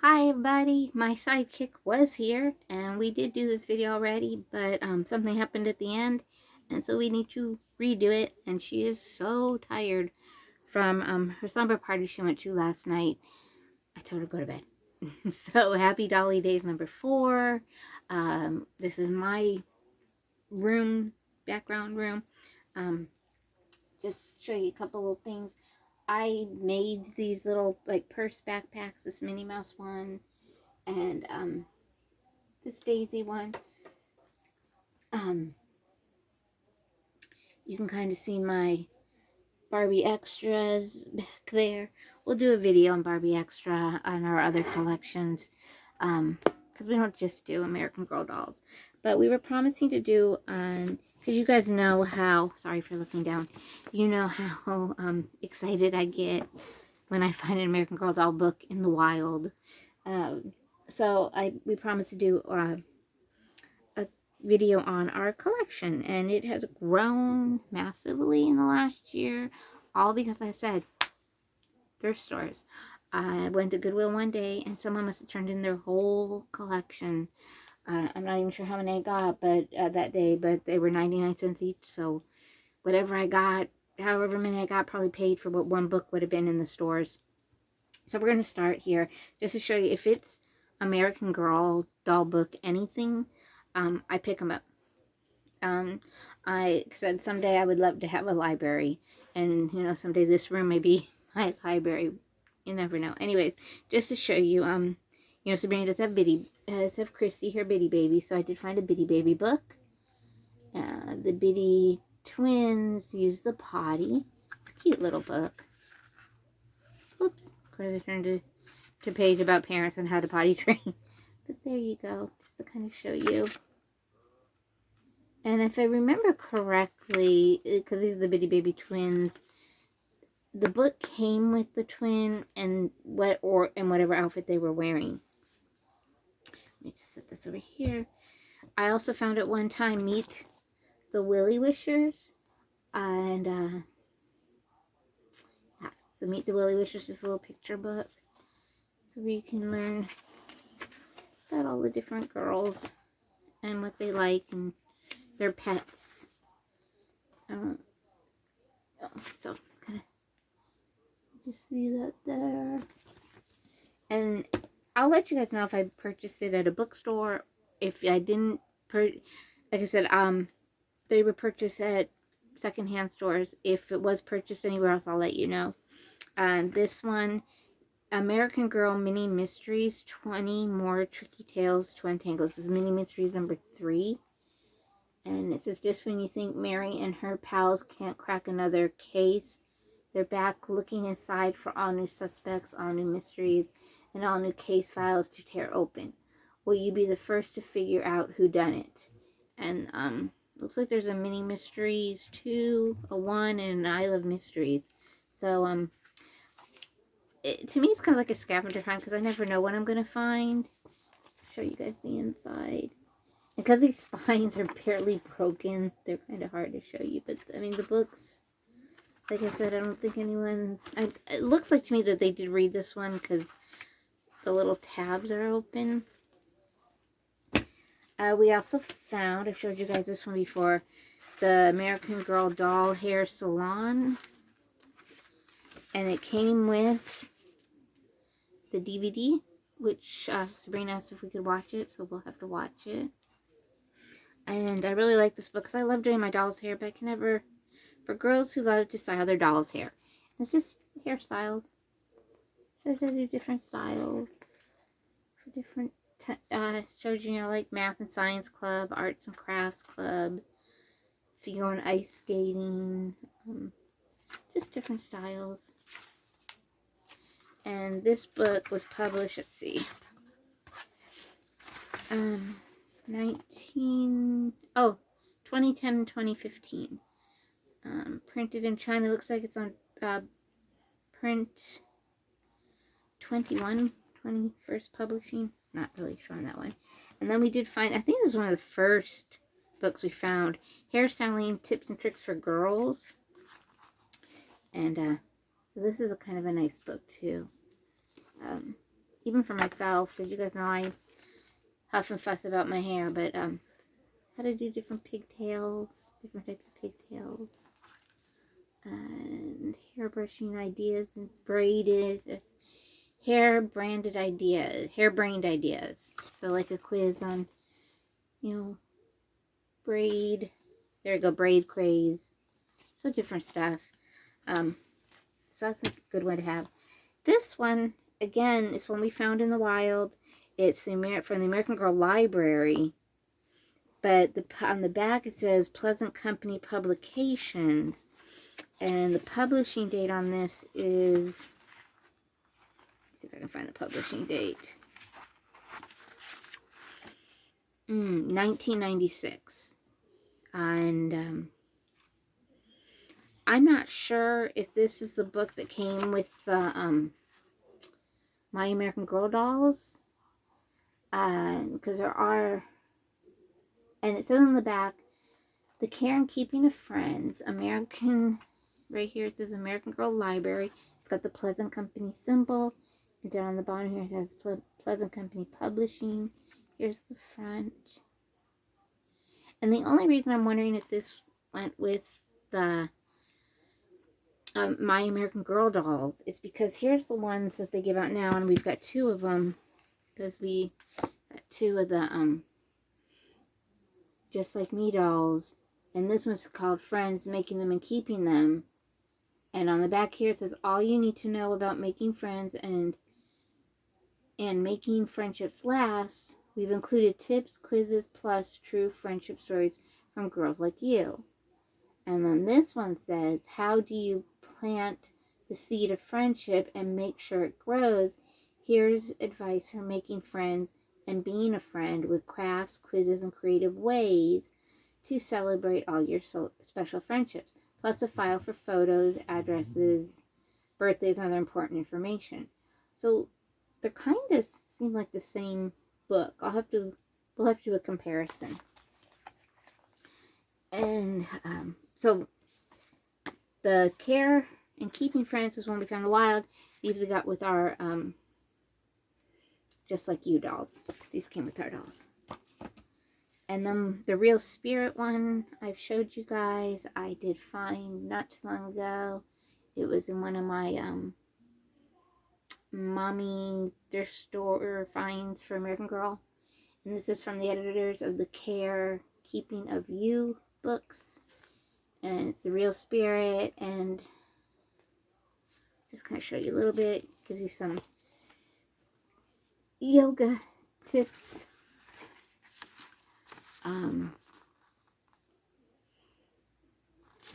Hi everybody, my sidekick was here and we did do this video already, but something happened at the end and so we need to redo it, and she is so tired from her slumber party she went to last night. I told her to go to bed. So happy Dolly Days number 4. This is my room, background room. Just show you a couple little things. I made these little like purse backpacks, this Minnie Mouse one, and this Daisy one. You can kind of see my Barbie extras back there. We'll do a video on Barbie extra on our other collections, because we don't just do American Girl dolls, but we were promising to do because you guys know how, sorry for looking down, you know how excited I get when I find an American Girl doll book in the wild. So we promised to do a video on our collection, and it has grown massively in the last year, all because, like I said, thrift stores. I went to Goodwill one day and someone must have turned in their whole collection. I'm not even sure how many I got but that day, but they were 99 cents each, so whatever I got, however many I got, probably paid for what one book would have been in the stores. So we're going to start here just to show you if it's American Girl doll book anything, I pick them up. I said someday I would love to have a library, and you know, someday this room may be my library. You never know. Anyways, just to show you, you know, Sabrina does have Christy, her Bitty Baby, so I did find a Bitty Baby book. The Bitty twins use the potty. It's a cute little book. Oops, of course I turned to a page about parents and how to potty train. But there you go, just to kind of show you. And if I remember correctly, because these are the Bitty Baby twins, the book came with the twin and whatever outfit they were wearing. Let me just set this over here. I also found at one time Meet the Willy Wishers, and yeah, so Meet the Willy Wishers is a little picture book, so where you can learn about all the different girls and what they like and their pets. So kind of just see that there. And I'll let you guys know if I purchased it at a bookstore. If I didn't, like I said, they were purchased at secondhand stores. If it was purchased anywhere else, I'll let you know. This one, American Girl Mini Mysteries, 20 More Tricky Tales to Untangle. This is Mini Mysteries number 3. And it says, just when you think Mary and her pals can't crack another case, they're back looking inside for all new suspects, all new mysteries, and all new case files to tear open. Will you be the first to figure out who done it? And looks like there's a Mini Mysteries 2, a 1, and an I Love Mysteries. So to me it's kind of like a scavenger hunt, because I never know what I'm going to find. Let's show you guys the inside. And because these spines are barely broken, they're kind of hard to show you. But I mean, the books, like I said, I don't think anyone... it looks like to me that they did read this one because the little tabs are open. We also found, I've showed you guys this one before, the American Girl Doll Hair Salon. And it came with the DVD, which Sabrina asked if we could watch it, so we'll have to watch it. And I really like this book because I love doing my doll's hair, but I can never... for girls who love to style their doll's hair. It's just hairstyles. Shows you how to do different styles for different shows you, like math and science club, arts and crafts club, if you go on ice skating, just different styles. And this book was published, let's see, 2010 and 2015. Printed in China. Looks like it's on print 21, 21st Publishing. Not really sure on that one. And then we did find, I think this was one of the first books we found, Hairstyling Tips and Tricks for Girls. And this is a kind of a nice book too. even for myself, because you guys know I huff and fuss about my hair, but how to do different pigtails, different types of pigtails, and hair brushing ideas and braided, hair-brained ideas. So like a quiz on, you know, braid. There we go, braid craze. So different stuff. So that's a good one to have. This one, again, is one we found in the wild. It's from the American Girl Library. But on the back it says Pleasant Company Publications. And the publishing date on this is, let's see if I can find the publishing date. 1996. And I'm not sure if this is the book that came with the My American Girl dolls. Because there are, and it says on the back, The Care and Keeping of Friends, American, right here it says American Girl Library. It's got the Pleasant Company symbol. And down on the bottom here it has Pleasant Company Publishing. Here's the front. And the only reason I'm wondering if this went with the My American Girl dolls is because here's the ones that they give out now, and we've got two of them, because we got two of the Just Like Me dolls, and this one's called Friends, Making Them and Keeping Them. And on the back here it says all you need to know about making friends and making friendships last. We've included tips, quizzes, plus true friendship stories from girls like you. And then this one says, how do you plant the seed of friendship and make sure it grows? Here's advice for making friends and being a friend with crafts, quizzes, and creative ways to celebrate all your special friendships, plus a file for photos, addresses, birthdays, and other important information. So they kind of seem like the same book. We'll have to do a comparison. And so the Care and Keeping Friends was one we found in the wild. These we got with our Just Like You dolls. These came with our dolls. And then the Real Spirit one I've showed you guys. I did find not too long ago. It was in one of my mommy thrift store finds for American Girl. And this is from the editors of the Care Keeping of You books. And it's the Real Spirit, and just kind of show you a little bit. Gives you some yoga tips.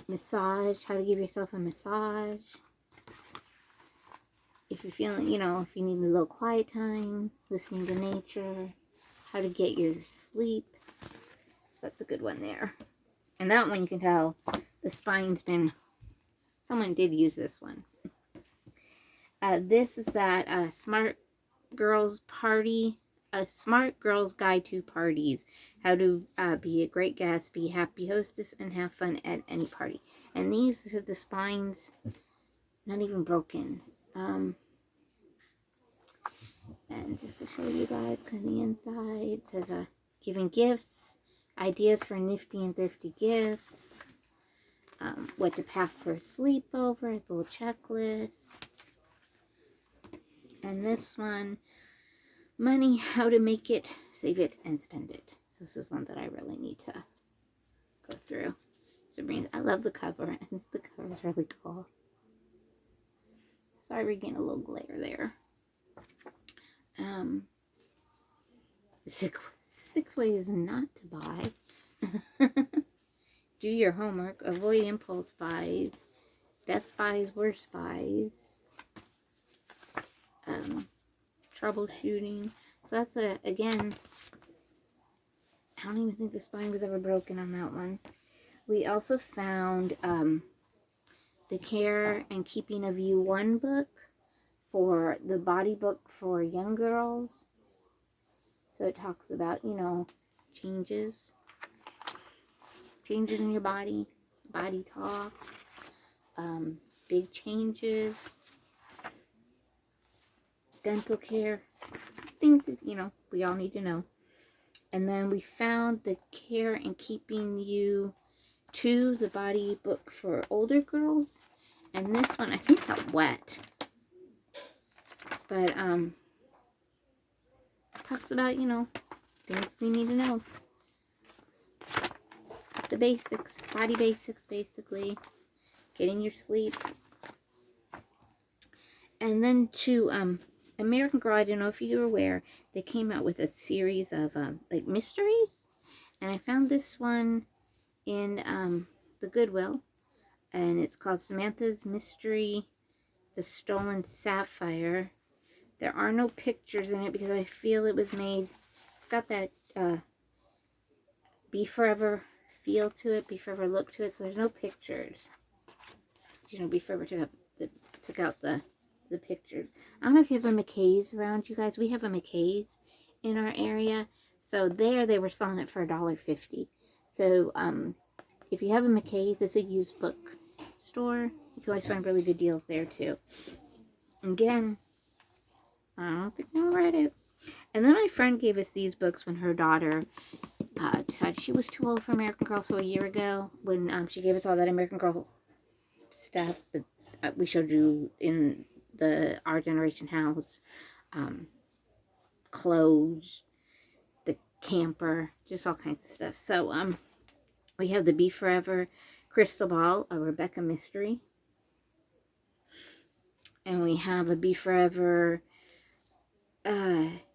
Massage, how to give yourself a massage. If you're feeling, you know, if you need a little quiet time, listening to nature, how to get your sleep. So that's a good one there. And that one you can tell the spine's been, someone did use this one. This is that Smart Girls Party, a Smart Girls Guide to Parties. How to be a great guest, be a happy hostess, and have fun at any party. And these are the spines, not even broken. And just to show you guys kind of the inside, it says giving gifts, ideas for nifty and thrifty gifts, what to pack for a sleepover, it's a little checklist. And this one, money, how to make it, save it, and spend it. So this is one that I really need to go through. Sabrina, I love the cover, and the cover is really cool. Sorry we're getting a little glare there. Six ways not to buy. Do your homework. Avoid impulse buys. Best buys, worst buys. Troubleshooting. So that's again, I don't even think the spine was ever broken on that one. We also found the Care and Keeping of You 1 book for the body book for young girls. So it talks about, you know, changes in your body, body talk, big changes, dental care, things that, you know, we all need to know. And then we found the Care and Keeping You to the Body book for older girls. And this one, I think, got wet. But, talks about, you know, things we need to know. The basics, body basics, basically. Getting your sleep. And then to, American Girl, I don't know if you were aware, they came out with a series of, like, mysteries. And I found this one in, the Goodwill. And it's called Samantha's Mystery, The Stolen Sapphire. There are no pictures in it because I feel it was made, it's got that, Be Forever feel to it, Be Forever look to it, so there's no pictures. You know, Be Forever took out the pictures. I don't know if you have a McKay's around you guys. We have a McKay's in our area. So there they were selling it for $1.50. So if you have a McKay's, it's a used book store. You can always find really good deals there too. Again, I don't think I read it. And then my friend gave us these books when her daughter decided she was too old for American Girl. So a year ago, when she gave us all that American Girl stuff that we showed you in the Our Generation house, clothes, the camper, just all kinds of stuff. So we have the Be Forever Crystal Ball, a Rebecca mystery, and we have a Be Forever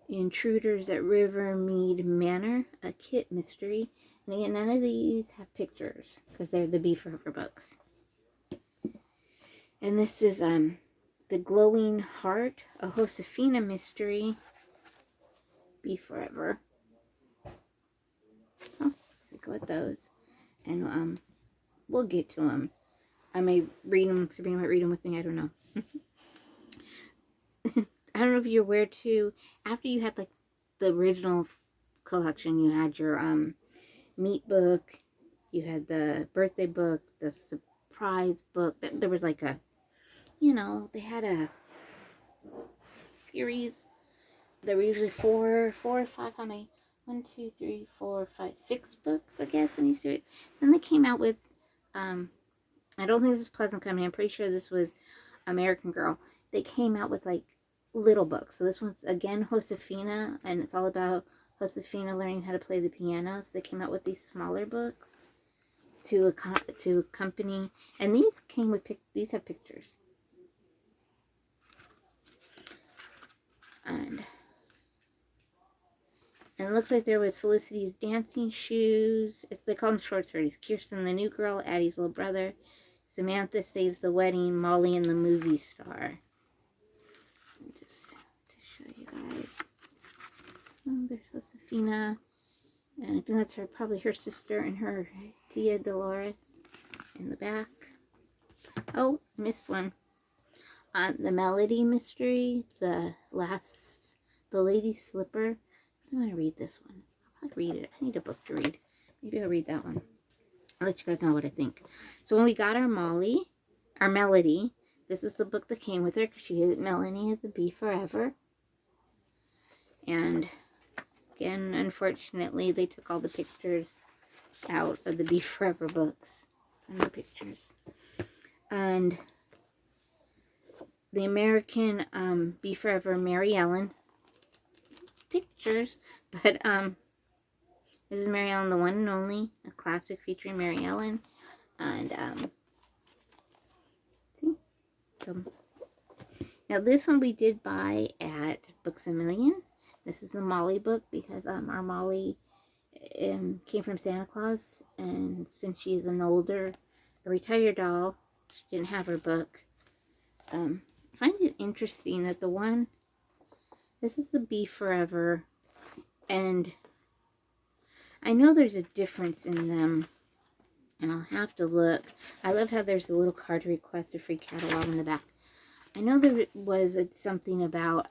Intruders at Rivermead Manor, a Kit mystery. And again, none of these have pictures because they're the Be Forever books. And this is The Glowing Heart, a Josefina mystery. Be Forever. Oh, there we go with those. And we'll get to them. I may read them. Sabrina might read them with me. I don't know. I don't know if you're aware too. After you had like the original collection, you had your meat book, you had the birthday book, the surprise book. There was like a, you know, they had a series. There were usually four or five. How many? 1, 2, 3, 4, 5, 6 books, I guess, in each series. Then they came out with, I don't think this is Pleasant Company. I'm pretty sure this was American Girl. They came out with like little books. So this one's again Josefina, and it's all about Josefina learning how to play the piano. So they came out with these smaller books to accompany, and these came with these have pictures. And it looks like there was Felicity's dancing shoes. They call them short stories. Kirsten, the new girl, Addie's little brother. Samantha saves the wedding. Molly and the movie star. Just to show you guys. So there's Josefina. And I think that's probably her sister and her Tia Dolores in the back. Oh, missed one. The Melody mystery. The Lady's Slipper. I want to read this one. I'll probably read it. I need a book to read. Maybe I'll read that one. I'll let you guys know what I think. So when we got our Melody, this is the book that came with her because Melanie is a Be Forever. And again, unfortunately, they took all the pictures out of the Be Forever books. So no pictures. And the American Be Forever Mary Ellen. Pictures, but this is Mary Ellen, the one and only, a classic featuring Mary Ellen. And see, so now this one we did buy at Books A Million. This is the Molly book because our Molly came from Santa Claus, and since she is a retired doll, she didn't have her book. I find it interesting that this is the Be Forever, and I know there's a difference in them, and I'll have to look. I love how there's a little card to request a free catalog in the back. I know there was something about,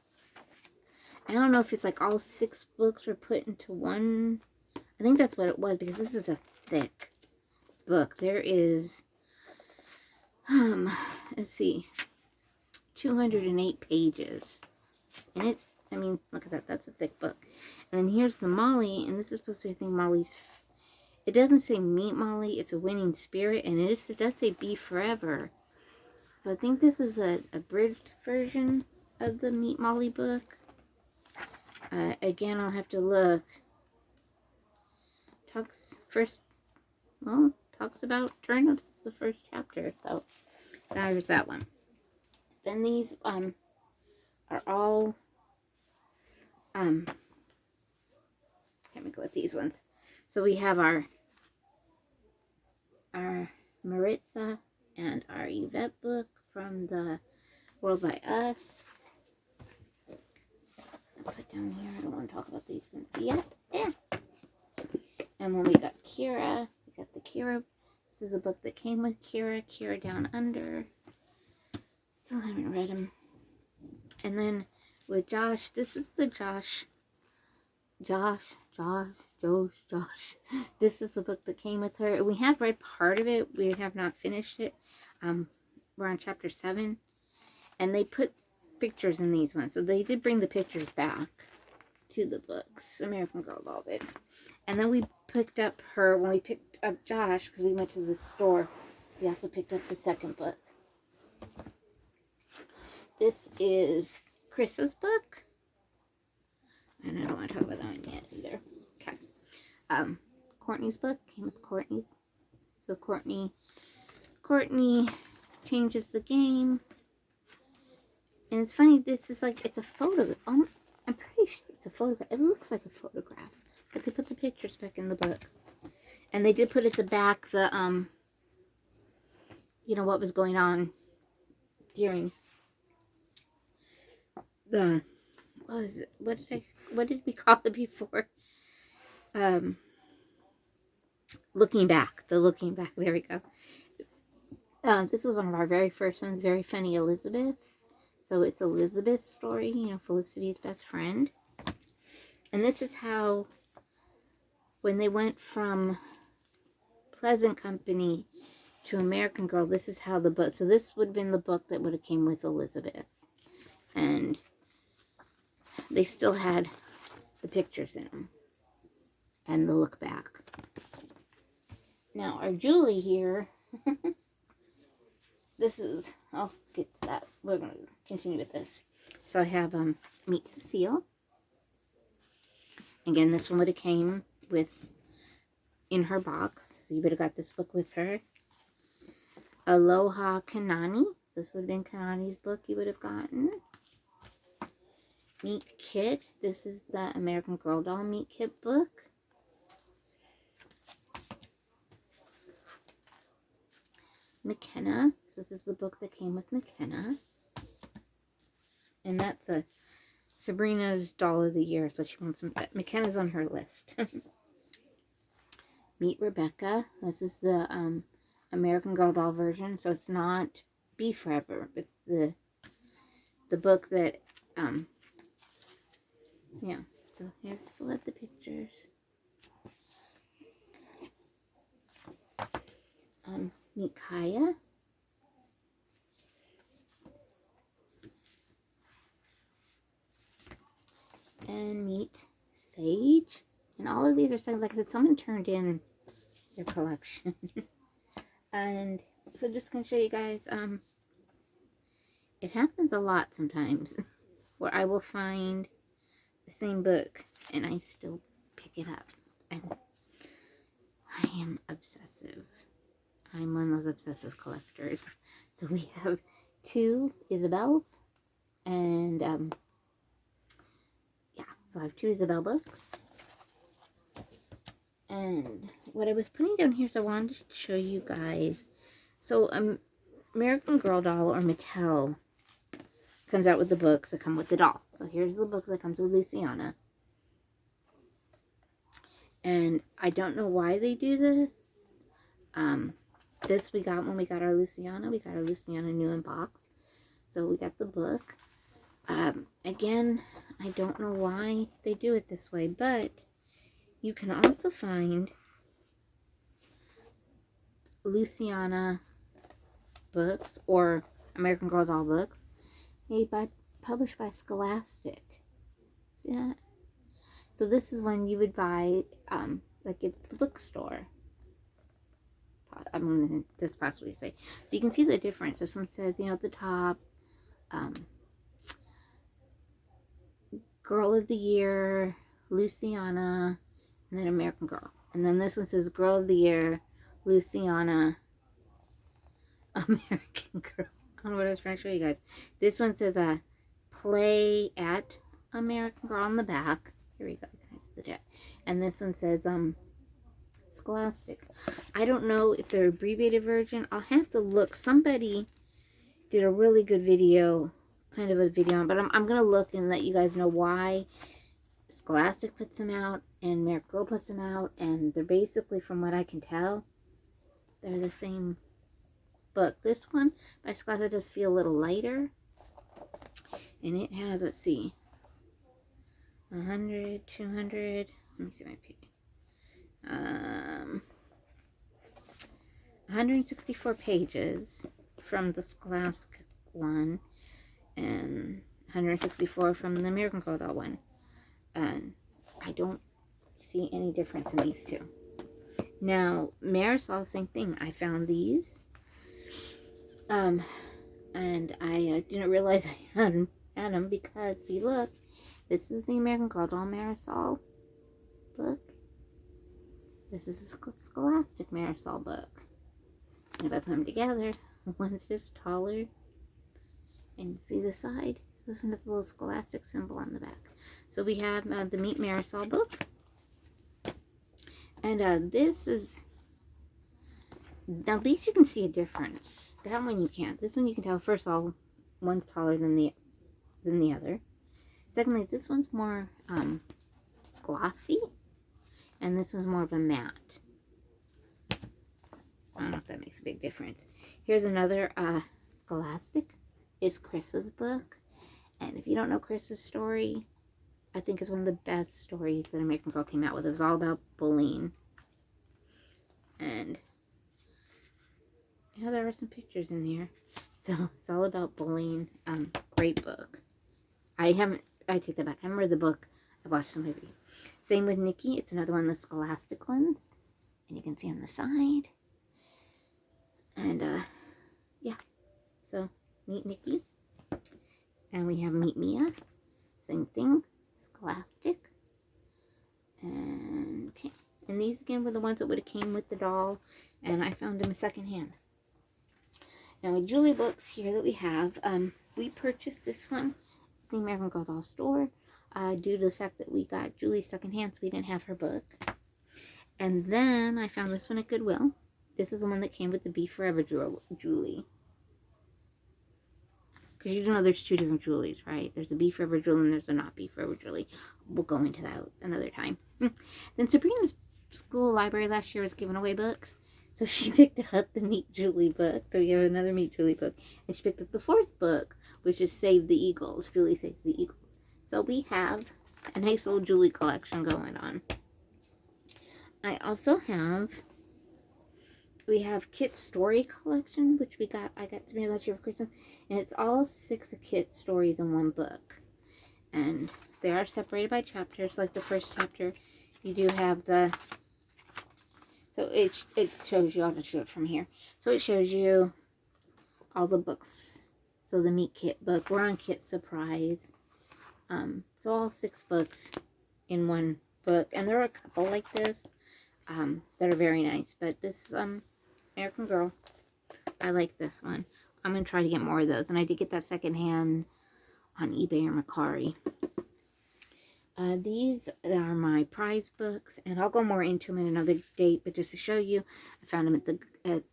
I don't know if it's like all 6 books were put into one. I think that's what it was, because this is a thick book. There is, let's see, 208 pages. And it's I mean, look at that. That's a thick book. And then here's the Molly. And this is supposed to be, I think, Molly's... It doesn't say Meet Molly. It's a winning spirit. And it does say Be Forever. So I think this is a abridged version of the Meet Molly book. Again, I'll have to look. Talks about turnips. It's the first chapter. So there's that one. Then these are all let me go with these ones. So we have our Maritza and our Yvette book from the World by Us. I'll put down here. I don't want to talk about these ones yet. There. And when we got Kira, we got the Kira. This is a book that came with Kira. Kira Down Under. Still haven't read them. And then with Josh, this is the Josh. This is the book that came with her. We have read part of it. We have not finished it. We're on chapter 7. And they put pictures in these ones. So they did bring the pictures back to the books. American Girl Doll did. And then we picked up her, when we picked up Josh, because we went to the store, we also picked up the second book. This is Chris's book. And I don't want to talk about that one yet either. Okay. Courtney's book came with Courtney's. So Courtney changes the game. And it's funny, this is like, it's a photo. I'm pretty sure it's a photograph. It looks like a photograph. But they put the pictures back in the books. And they did put at the back the, you know, what was going on during the, what was it? What did we call it before? Looking back. The looking back. There we go. This was one of our very first ones. Very funny Elizabeth. So it's Elizabeth's story, you know, Felicity's best friend. And this is how, when they went from Pleasant Company to American Girl, this is how the book, so this would have been the book that would have came with Elizabeth. And they still had the pictures in them. And the look back. Now, our Julie here, this is, I'll get to that. We're going to continue with this. So I have Meet Cecile. Again, this one would have came with, in her box. So you would have got this book with her. Aloha Kanani. This would have been Kanani's book you would have gotten. Meet Kit. This is the American Girl Doll Meet Kit book. McKenna. So this is the book that came with McKenna. And that's a Sabrina's Doll of the Year. So she wants some. McKenna's on her list. Meet Rebecca. This is the American Girl Doll version. So it's not Be Forever. It's the book that yeah. So here's select the pictures. Meet Kaya. And meet Sage. And all of these are things, like I said, someone turned in their collection. And so just going to show you guys, it happens a lot sometimes where I will find the same book and I still pick it up. And I am obsessive. I'm one of those obsessive collectors. So we have 2 Isabels. And, yeah. So I have 2 Isabel books. And what I was putting down here, so I wanted to show you guys. So, American Girl Doll, or Mattel, comes out with the books that come with the doll. So here's the book that comes with Luciana. And I don't know why they do this. This we got when we got our Luciana. We got our Luciana new in box. So we got the book. Again, I don't know why they do it this way, but you can also find Luciana books or American Girl Doll books made by, published by Scholastic. See that? So this is one you would buy, like at the bookstore. I'm going to just possibly say. So you can see the difference. This one says, you know, at the top, Girl of the Year, Luciana, and then American Girl. And then this one says Girl of the Year, Luciana, American Girl. I don't know what I was trying to show you guys. This one says Play at American Girl on the back. Here we go, guys. And this one says Scholastic. I don't know if they're abbreviated version. I'll have to look. Somebody did a really good video, kind of a video, but I'm going to look and let you guys know why Scholastic puts them out and American Girl puts them out. And they're basically, from what I can tell, they're the same book. This one by Scholastic does feel a little lighter. And it has, let's see, 100, 200, let me see my page. 164 pages from the Scholastic one and 164 from the American Girl doll one. And I don't see any difference in these two. Now, Marisol, same thing. I found these. And I didn't realize I had them because if you look, this is the American Girl doll Marisol book. This is a Scholastic Marisol book. And if I put them together, one's just taller. And see the side? This one has a little Scholastic symbol on the back. So we have the Meet Marisol book. And this is... Now these you can see a difference. That one you can't. This one you can tell, first of all, one's taller than the other. Secondly, this one's more glossy. And this one's more of a matte. I don't know if that makes a big difference. Here's another Scholastic. Is Chris's book. And if you don't know Chris's story, I think it's one of the best stories that American Girl came out with. It was all about bullying. And yeah, there are some pictures in here. So it's all about bullying. Great book. I take that back. I haven't read the book. I watched the movie. Same with Nikki. It's another one of the Scholastic ones. And you can see on the side. And, yeah. So, Meet Nikki. And we have Meet Mia. Same thing. Scholastic. And, okay. And these, again, were the ones that would have came with the doll. And I found them secondhand. Now, with Julie books here that we have, we purchased this one at the American Girl doll store. Due to the fact that we got Julie secondhand, so we didn't have her book. And then I found this one at Goodwill. This is the one that came with the Be Forever Julie. Because you know there's two different Julies, right? There's a Be Forever Julie and there's a Not Be Forever Julie. We'll go into that another time. Then Sabrina's school library last year was giving away books. So she picked up the Meet Julie book. So we have another Meet Julie book. And she picked up the fourth book, which is Save the Eagles. Julie Saves the Eagles. So we have a nice little Julie collection going on. I also have, we have Kit's story collection, which I got to me last year for Christmas. And it's all 6 of Kit's stories in one book. And they are separated by chapters. Like the first chapter, you do have the, so it shows you, I'll just show it from here. So it shows you all the books. So the Meet Kit book, we're on Kit's Surprise. So all 6 books in one book. And there are a couple like this that are very nice. But this American Girl, I like this one. I'm going to try to get more of those. And I did get that secondhand on eBay or Mercari. These are my prize books. And I'll go more into them in another date. But just to show you, I found them at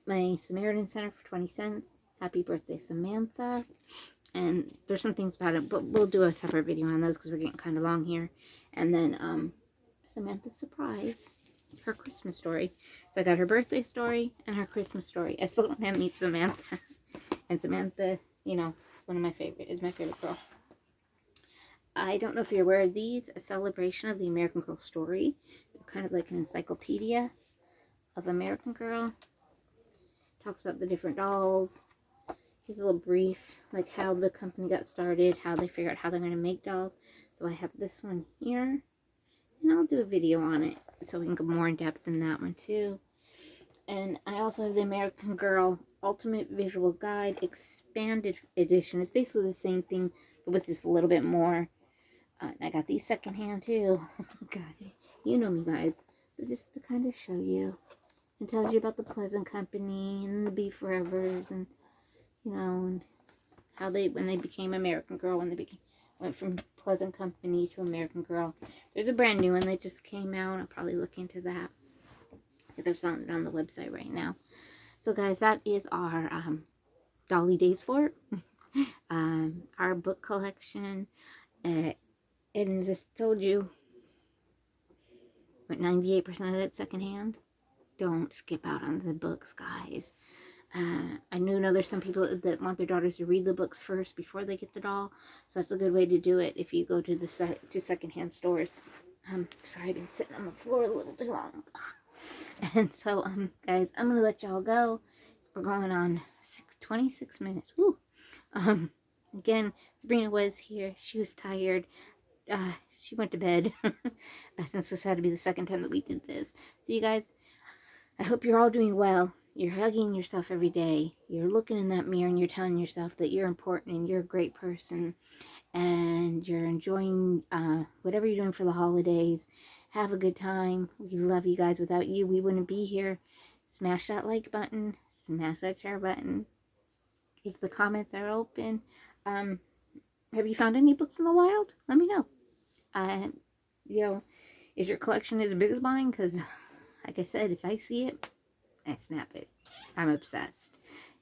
my Samaritan Center for 20 cents. Happy birthday, Samantha. And there's some things about it, but we'll do a separate video on those because we're getting kind of long here. And then Samantha's surprise, her Christmas story. So I got her birthday story and her Christmas story. I still don't have Meet Samantha. And Samantha, you know, is my favorite girl. I don't know if you're aware of these, a celebration of the American Girl story. They're kind of like an encyclopedia of American Girl. Talks about the different dolls. Here's a little brief, like how the company got started, how they figure out how they're going to make dolls. So I have this one here, and I'll do a video on it so we can go more in depth in that one too. And I also have the American Girl Ultimate Visual Guide Expanded Edition. It's basically the same thing, but with just a little bit more. I got these secondhand too. God, you know me, guys. So just to kind of show you. It tells you about the Pleasant Company and the Be Forevers, and you know, and how they, when they became American Girl, when they went from Pleasant Company to American Girl. There's a brand new one that just came out. I'll probably look into that. They're selling it on the website right now. So guys, that is our DolliDays fort. Our book collection. And just told you, 98% of that secondhand. Don't skip out on the books, guys. I know there's some people that want their daughters to read the books first before they get the doll. So that's a good way to do it if you go to the secondhand stores. Sorry, I've been sitting on the floor a little too long. And so, guys, I'm going to let y'all go. We're going on 26 minutes. Woo! Again, Sabrina was here. She was tired. She went to bed. Since this had to be the second time that we did this. So, you guys, I hope you're all doing well. You're hugging yourself every day. You're looking in that mirror and you're telling yourself that you're important and you're a great person. And you're enjoying whatever you're doing for the holidays. Have a good time. We love you guys. Without you, we wouldn't be here. Smash that like button. Smash that share button. If the comments are open. Have you found any books in the wild? Let me know. You know, is your collection as big as mine? Because, like I said, if I see it, I snap it. I'm obsessed.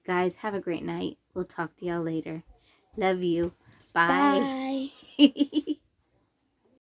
Guys, have a great night. We'll talk to y'all later. Love you. Bye. Bye.